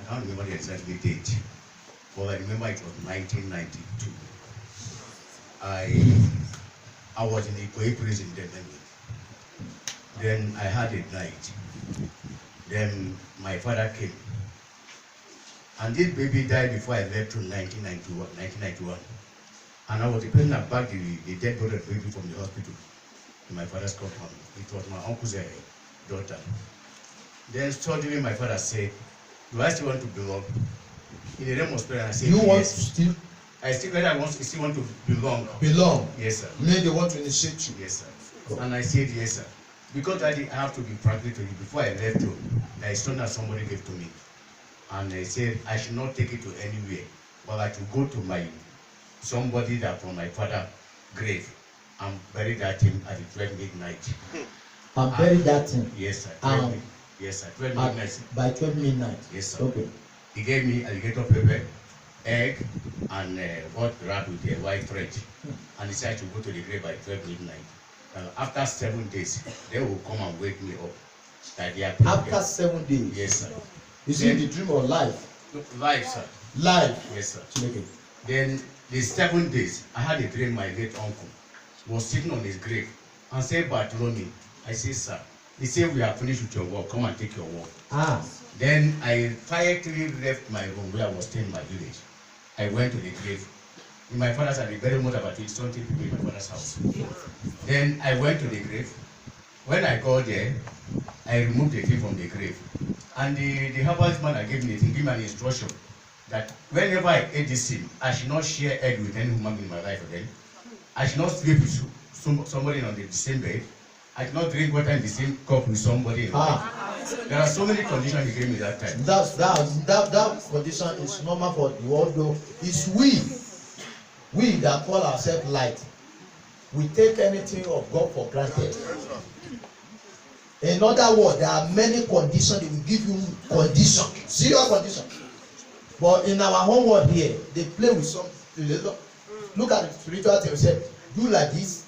I don't remember the exact date, but I remember it was 1992. I was in Ikoyi prison then I had a night. Then my father came. And this baby died before I left to 1991. And I was the person that bagged the dead body of the baby from the hospital to my father's compound. It was my uncle's daughter. Then suddenly my father said, do I still want to belong? In the realm of spirit, I said, you yes. Want to still? I still want to belong. Belong? Yes, sir. Mean they want to initiate you? Yes, sir. And I said, yes, sir. Because I have to be practical to you. Before I left home, there is something that somebody gave to me. And I said, I should not take it to anywhere. But I should go to somebody that from my father's grave and bury that thing at the 12 midnight. And bury that thing? Yes, sir. Yes, sir. 12 midnight. By 12 midnight? Yes, sir. Okay. He gave me alligator pepper, egg, and what wrapped with a white thread. And he said I should go to the grave by 12 midnight. After 7 days, they will come and wake me up. That they are after 7 days? Yes, sir. Is it the dream or life? Life, sir. Life? Yes, sir. Okay. Then the 7 days, I had a dream my late uncle was sitting on his grave and said, Bartholomew, I said, sir. He said, we are finished with your work. Come and take your work. Then I quietly left my room where I was staying in my village. I went to the grave. In my father's house, very much about 20 people in my father's house. Then I went to the grave. When I got there, I removed the thing from the grave. And the herbalist man that gave me the thing, gave me an instruction that whenever I ate this thing, I should not share egg with any human in my life again. I should not sleep with somebody on the same bed. I should not drink water in the same cup with somebody. There are so many conditions he gave me that time. That condition is normal for the world, though. It's we that call ourselves light. We take anything of God for granted. In other words, there are many conditions. They will give you condition, serious condition. But in our home world here, they play with some. Look at the spiritual thing. Say, do like this,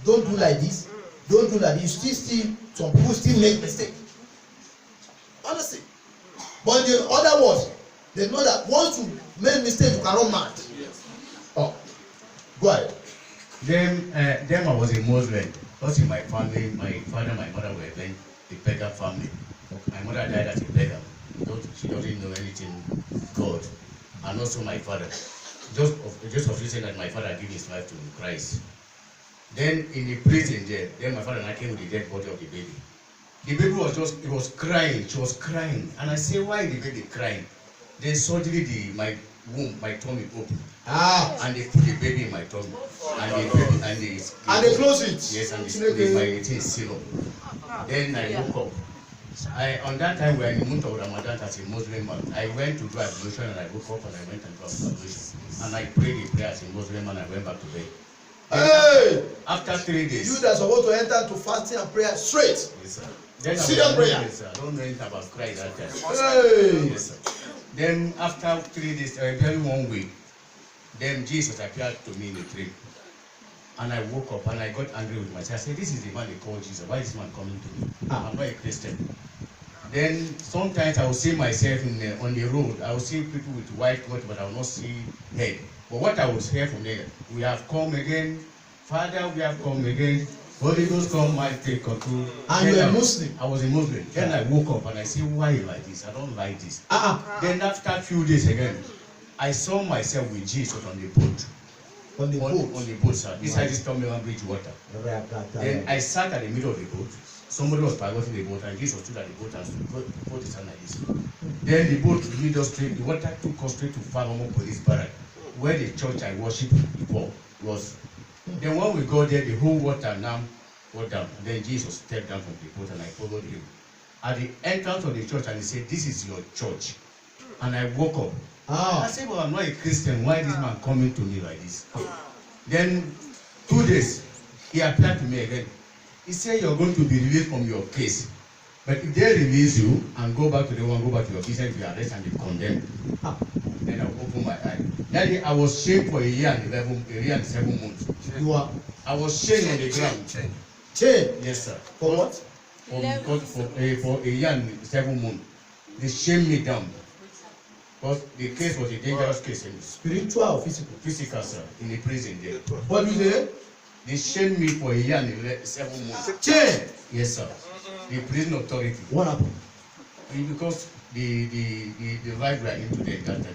don't do like this, don't do like this. Still, some people still make mistakes. Honestly. But in other words, they know that once you make mistake, you cannot mad. Oh, go ahead. Then I was a Muslim. Because in my family, my father, my mother were then a beggar family. My mother died as a beggar. She doesn't know anything God. And also my father. Just of reason that my father gave his life to Christ. Then in the prison there, then my father and I came with the dead body of the baby. The baby was crying. She was crying. And I said, why the baby crying? Then suddenly my womb, my tummy opened. And they put the baby in my tummy. And they close it. Yes, and it is sealed up. Then I woke up. On that time we were in the month of Ramadan as a Muslim man. I went to do ablution and I woke up and I went and do ablution. And I prayed the prayer as a Muslim man and I went back to bed. Hey! After 3 days. You that are supposed to enter to fasting and prayer straight. Yes, sir. Then serious prayer. Yes, sir. I don't know anything about Christ that time. Hey! Yes, sir. Then after 3 days, barely 1 week, then Jesus appeared to me in a dream. And I woke up and I got angry with myself. I said, this is the man they call Jesus. Why is this man coming to me? I'm not a Christian. Then sometimes I will see myself on the road. I will see people with white clothes, but I will not see head. But what I will hear from them, we have come again. Father, we have come again. Holy Ghost come, my take control. And you were a Muslim? I was a Muslim. Then I woke up and I said, why like this? I don't like this. Then after a few days again, I saw myself with Jesus on the boat. On the boat, sir. Beside this terminal bridge water. Then I sat at the middle of the boat. Somebody was piloting the boat and Jesus stood at the boat and put his hand like this. Then the boat lead us straight, the water took us straight to Falomo Police Barrack, where the church I worshipped before was. Then when we got there, the whole water now got down. And then Jesus stepped down from the boat and I followed him. At the entrance of the church, and he said, this is your church. And I woke up. I said, well, I'm not a Christian. Why is this man coming to me like this? Then 2 days, he appeared to me again. He said, you're going to be released from your case. But if they release you and go back to the one, go back to your business, you arrest and be condemned. Then I opened my eye. That day, I was shamed for a year and 7 months. I was chained on the ground. Chained? Yes, sir. For what? For a year and 7 months. They shamed me down. Because the case was a dangerous case. Spiritual or physical? Physical, sir, in a prison there. What do you say? They shamed me for a year and 7 months. Chain. Yes, sir. The prison authority. What happened? Because the life we are into the that.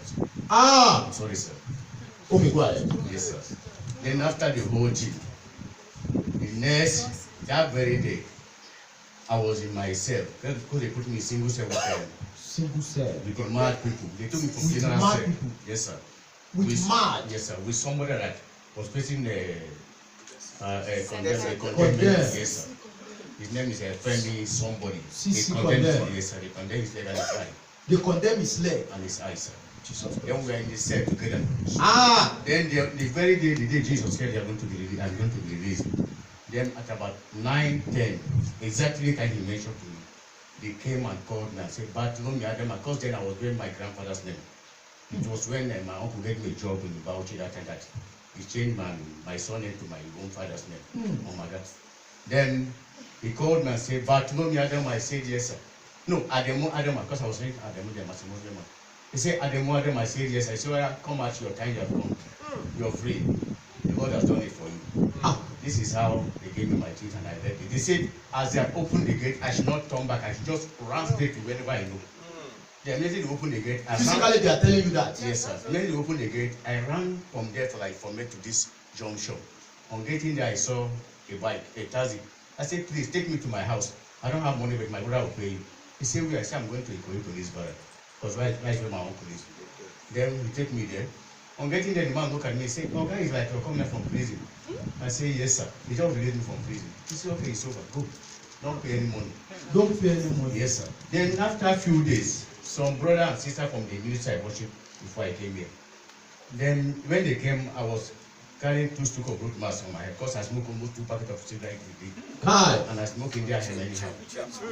Ah. Sorry, sir. Okay, go ahead. Yes, sir. Then after the whole thing, the next that very day, I was in my cell because they put me in single cell with them. Single cell. With the mad people. They took me from With general mad cell. people. Yes, sir. With mad. Yes, sir. With somebody that was facing condemned. Condemned. Yes, sir. His name is Femi somebody. CC They condemned. condemned. Yes, sir. They condemned his leg and his eye. They condemn his leg And his eye, sir. Jesus. Then we are in the cell together. Ah. Then the very day, the day Jesus said they are going to be released, I'm going to be released. Then at about 9:10, exactly the time he mentioned to me, they came and called me and said, Bartholomew Adam, because then I was wearing my grandfather's name. It was when my uncle gave me a job in Bauchi that time that he changed my surname to my own father's name. Oh my God. Then he called me and said, Bartholomew Adam. I said, yes, sir. No, Ademo Adam, because I was saying Ademo Adam as a Muslim. He said, Ademo Adam. I said, yes. I said, well, come at your time, you have come. You're free. The God has done it for you. Ah. This is how they gave me my teeth and I left it. They said, as they have opened the gate, I should not turn back. I should just run straight to wherever I know. They immediately opened the gate. Physically, they are telling you that. Yes, sir. Immediately they opened the gate. I ran from there from there to this junction. On getting there, I saw a bike, a taxi. I said, please take me to my house. I don't have money, but my brother will pay you. He said, I said, I'm going to Ikoyi police barrack. Because right where my uncle is. Then he take me there. On getting there, the man look at me and say, oh, guy is like, you're coming from prison. I say, yes, sir. He just released me from prison. He said, okay, it's over. Go. Don't pay any money. Don't pay any money. Yes, sir. Then after a few days, some brother and sister from the military I worship before I came here. Then when they came, I was carrying 2 sticks of root mass on my head because I smoke almost 2 packets of cigarette every day. Hi. And I smoke India hemp anyhow.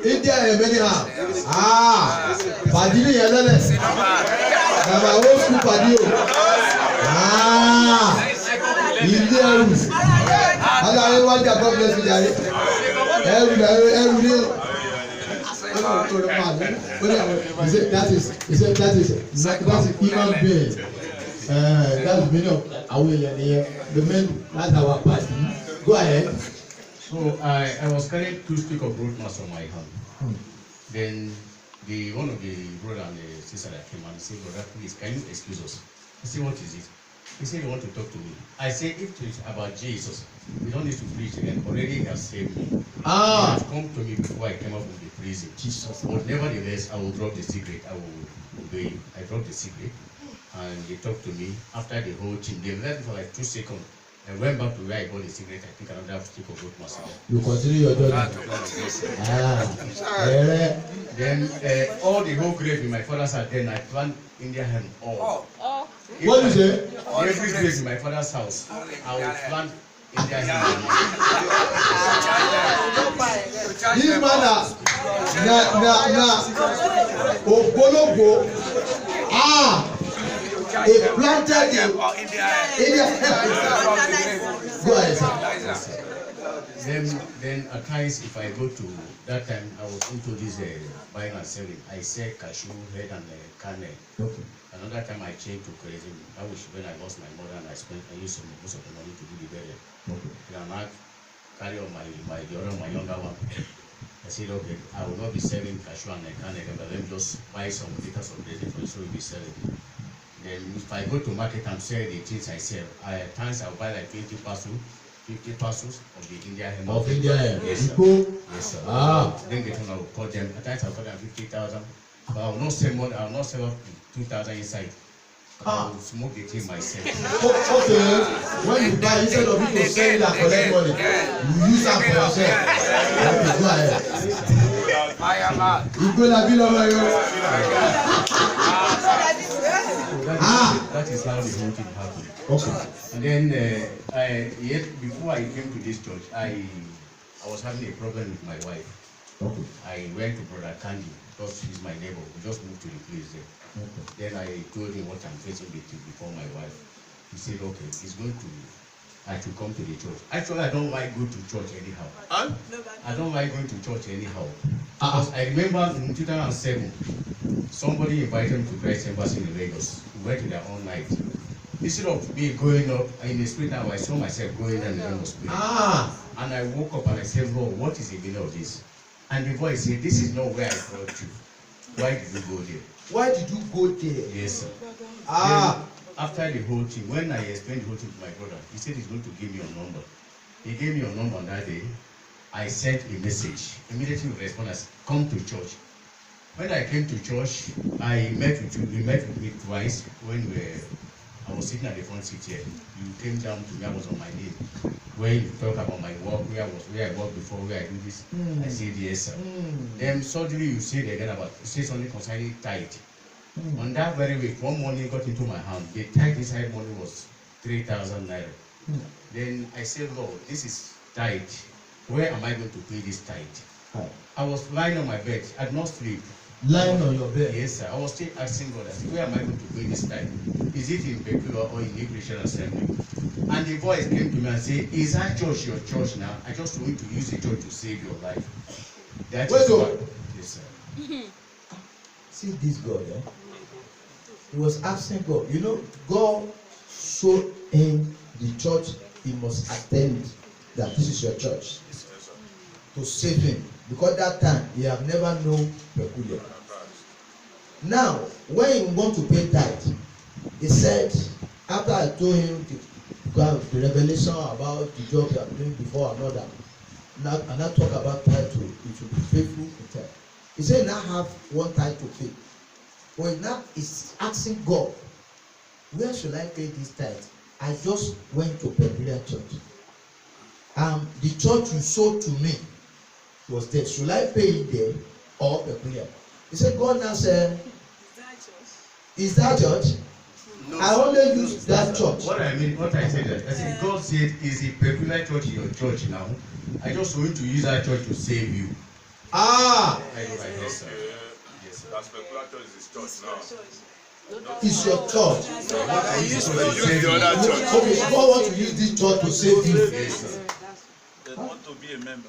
India hemp anyhow. Ah. Padiri yelele. Na my old school padi o. Ah. India roof. Ala ewa ja God bless you jare. Every day. He said that is human being. That's the meaning of our here. The men, that's our party. Go ahead. So I was carrying 2 sticks of root mass on my hand. Then one of the brother and the sister that came and said, brother, please, can you excuse us? I said, what is it? He said, you want to talk to me. I said, if it is about Jesus, we don't need to preach again. Already he has saved me. Ah. He has come to me before I came out from the prison. Jesus. But nevertheless, I will drop the secret. I will obey you. I dropped the secret. And they talked to me. After the whole thing, they left for like 2 seconds. I went back to where I got the cigarette. I think another stick of root mass. You continue your journey. Then all the whole grave in my father's house, then I plant India hemp all. What is it? Every grave in my father's house, I will plant India hemp. This man na ogologo. Ah. He planted India hemp. Go ahead, sir. Then at times, if I go to that time, I was into this buying and selling. I sell cashew, head, and kernel. Okay. Another time I changed to kerosene. That was when I lost my mother and I used most of the money to do the burial. Okay. Then I carry on my younger one. I said, okay, I will not be selling cashew and kernel, but let me just buy some liters of kerosene for so we'll be selling. Then if I go to market and sell the things I sell, at times I'll buy like 50 parcels of the India hemp. Of India hemp. Yes, sir. Yes, sir. Ah. Then the time I will call them. At times I'll call them 50,000. But I will not sell more. I will not sell up to 2,000 inside. I will smoke the thing myself. Okay. When you buy, instead of people selling and collect money, you use that for yourself. Okay, go ahead. You go la ville over here. That is how the whole thing happened. Okay. And then yet before I came to this church, I was having a problem with my wife. Okay. I went to Brother Candy because he's my neighbor. We just moved to the place there. Okay. Then I told him what I'm facing before my wife. He said, okay, I should come to the church. Actually, I don't like going to church anyhow. I don't like going to church anyhow. Because I remember in 2007, somebody invited me to Christ Embassy in Lagos. We went to their own night. Instead of me going up in the spirit now, I saw myself going down in the realm of spirit. And I woke up and I said, Lord, what is the meaning of this? And the voice said, this is not where I brought you. Why did you go there? Why did you go there? Yes, sir. Then, after the whole thing, when I explained the whole thing to my brother, he said he's going to give me your number. He gave me your number on that day. I sent a message. Immediately we responded, come to church. When I came to church, I met with you. You met with me twice when I was sitting at the front seat here. You came down to me, I was on my knee. When you talk about my work, where I worked before, where I do this, I said yes, sir. Then suddenly you said again you say something concerning tithe. On that very week, one money got into my hand. The tithe inside money was 3,000 naira. Then I said, Lord, this is tithe. Where am I going to pay this tithe? I was lying on my bed. I did not sleep. Lying on your bed? Yes, sir. I was still asking God, I said, where am I going to pay this tithe? Is it in Peculiar or in New Christian Assembly? And the voice came to me and said, is that church your church now? I just want to use the church to save your life. That is what. Yes, sir. See this God, eh? He was asking God. You know, God showed him the church he must attend, that this is your church, to save him. Because that time he have never known Peculiar. Now, when he want to pay tithe, he said, after I told him the revelation about the job you are doing before another, and I talk about tithe too, it should be faithful in tithe. He said, now have one tithe to pay. Well, now he's asking God, where should I pay this tithe? I just went to Peculiar church. The church you sold to me was there. Should I pay it there or Peculiar? He said, God now said, is that church? No, I only use that church. What I said, I said, God said, is a Peculiar church your church now? I just want to use that church to save you. I go like this, sir. Yes, sir. That's Peculiar church is his church now. It's your church. Use the other church. Okay, God want to use this church to save you. Yes, sir. They want to be a member.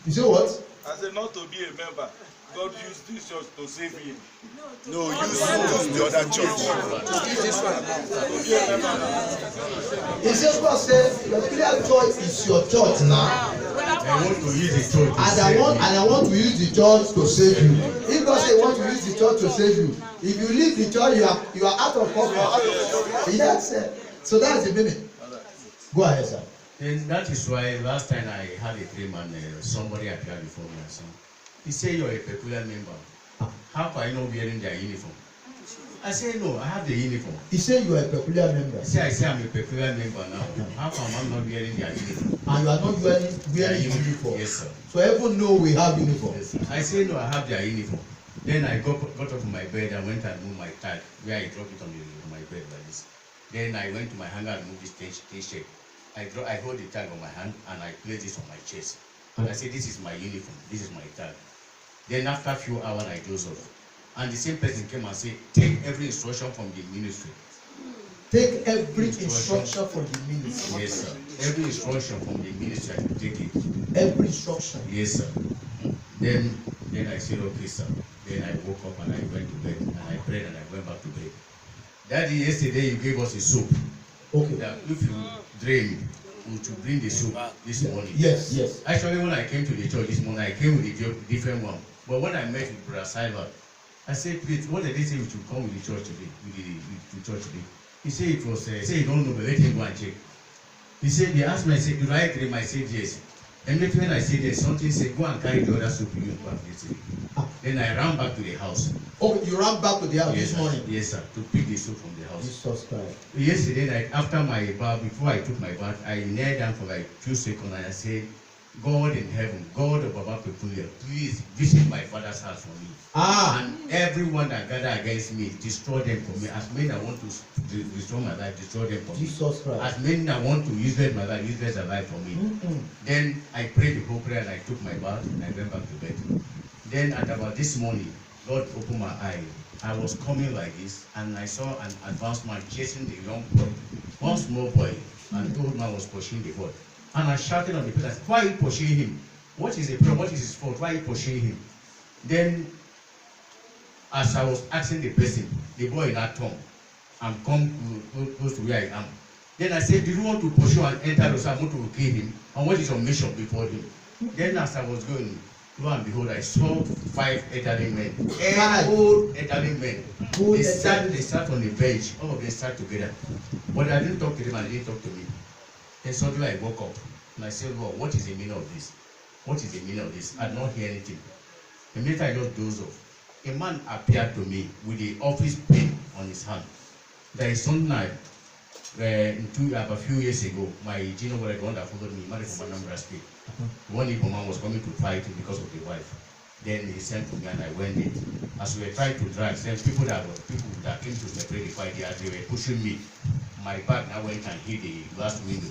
You say what? I said not to be a member. God used this church to save him. No, use the other church. He says, God said, Peculiar church is your church now. I want to use the church to save you. And I want to use the church to save you. If God say want to use the church to save you, if you leave the church, you are out of cover. Yes, sir. So that's the meaning. Go ahead, sir. And that is why last time I had a dream and somebody appeared before me and said, he said, you're a Peculiar member. How can I not wearing their uniform? I said, no, I have the uniform. He said you are a Peculiar member. He said, I say I'm a Peculiar member now. How come I'm not wearing their uniform? And you are not wearing uniform? Yes, sir. So everyone know we have uniform? Yes, sir. I said, no, I have their uniform. Then I got up from my bed and went and moved my tag, where I dropped it on my bed like this. Then I went to my hanger and moved this T-shirt. I hold the tag on my hand and I placed this on my chest. And I said, this is my uniform, this is my tag. Then after a few hours, I dozed off. And the same person came and said, take every instruction from the ministry. Take every instruction from the ministry? Yes, sir. Every instruction from the ministry, I should take it. Every instruction? Yes, sir. Then I said, okay, sir. Then I woke up and I went to bed and I prayed and I went back to bed. Daddy, yesterday you gave us a soup. Okay. That if you dream, to bring the soup this morning. Yes, yes. Actually, when I came to the church this morning, I came with a different one. But when I met with Brother Silva, I said, please, what did they say we should come with the church today? With the church today? He said it was, say you don't know, but let him go and check. He said, they asked me, I said, do I dream? I said, yes. And when I said yes, something said, go and carry the other soup you used back yesterday. Then I ran back to the house. Oh, you ran back to the house yes, this morning? Yes, sir, to pick the soup from the house. Jesus Christ. Yesterday night, after my bath, before I took my bath, I knelt down for like 2 seconds and I said, God in heaven, God of Baba Peculiar, please visit my father's house for me. And everyone that gather against me, destroy them for me. As many that want to destroy my life, destroy them for me. Jesus Christ. As many that want to useless my life, useless their life for me. Then I prayed the whole prayer and I took my bath and I went back to bed. Then at about this morning, God opened my eye. I was coming like this and I saw an advanced man chasing the young boy. One small boy, and the old man was pushing the boy. And I shouted on the person, why are you pursuing him? What is the problem? What is his fault? Why are you pursuing him? Then As I was asking the person, the boy in that tongue, I'm come close to where I am. Then I said, do you want to pursue and enter the house? I want to kill him. And what is your mission before him? Then as I was going, lo and behold, I saw 5 elderly men. 5 old elderly men. Old They sat on the bench. All of them sat together. But I didn't talk to them and they didn't talk to me. Then suddenly I woke up and I said, Lord, what is the meaning of this? What is the meaning of this? I did not hear anything. Immediately I just dozed off. A man appeared to me with the office pen on his hand. There is something about a few years ago, my junior brother, the one that followed me, married from Anambra State. One Igbo man was coming to fight because of the wife. Then he sent to me and I went in. As we were trying to drag, people that came to separate the fight, they were pushing me. My back now went and hit the glass window.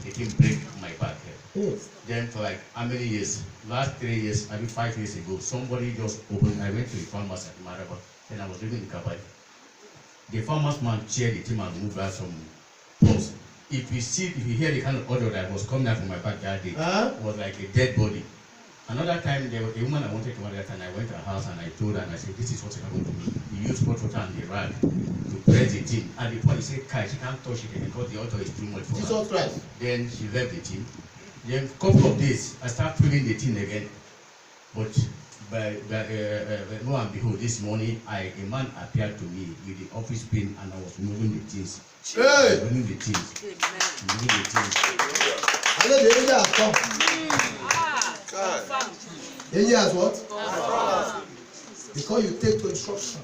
They came break my back here. Yes. Then for like how many years? Last 3 years, maybe 5 years ago, somebody just opened. I went to the farmers at Maraba, and I was living in Kabali. The farmers man cheered the team and moved out some posts. If you hear the kind of odor that was coming out from my back that day, it was like a dead body. Another time, there was a woman I wanted to marry that time. I went to her house and I told her, and I said, this is what happened to me. He used hot water and the rag to press the team. And the point, he said, Kai, she can't touch it because the odor is too much for her. Jesus Christ. Then she left the team. Then a couple of days, I started feeling the team again. But lo and behold, this morning, a man appeared to me with the office pen and I was moving the things. Hey! Moving the things. Moving the things. I know the angel has come. The angel has what? Because you take to instruction.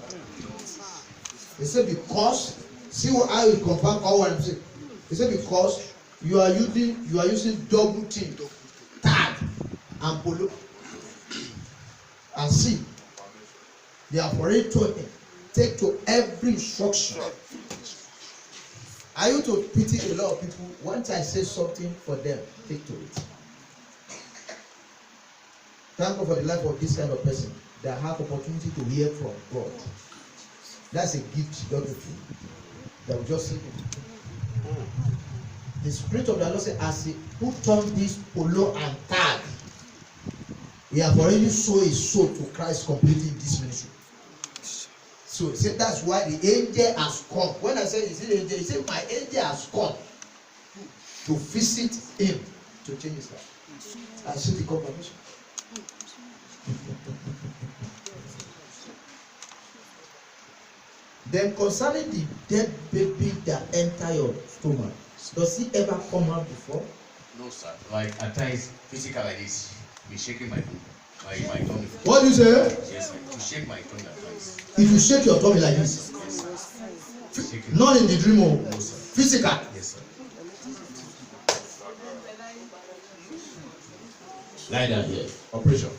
They say because, see what I will confirm all what I'm saying. They say because you are using double team, tag, and polo. And see, they have already told him, take to every instruction. I used to pity a lot of people. Once I say something for them, take to it. Thank God for the life of this kind of person that have opportunity to hear from God. That's a gift God will give. That will just see it. The Spirit of the Lord said, as he put on this polo and tag, he have already sold his soul to Christ completely in this ministry. So he said that's why the angel has come. When I said, is it angel? He said, my angel has come to visit him to change his life. I see the confirmation. Then concerning the dead baby that enter your stomach, does he ever come out before? No, sir. Like at times, physical like this, be shaking my tummy. What do you say? Yes, sir. To shake my tummy at times. If you shake your tummy like this, Yes, sir. Shaking. not in the dream of No, sir. physical. Yes, sir. Lie down here. Operation.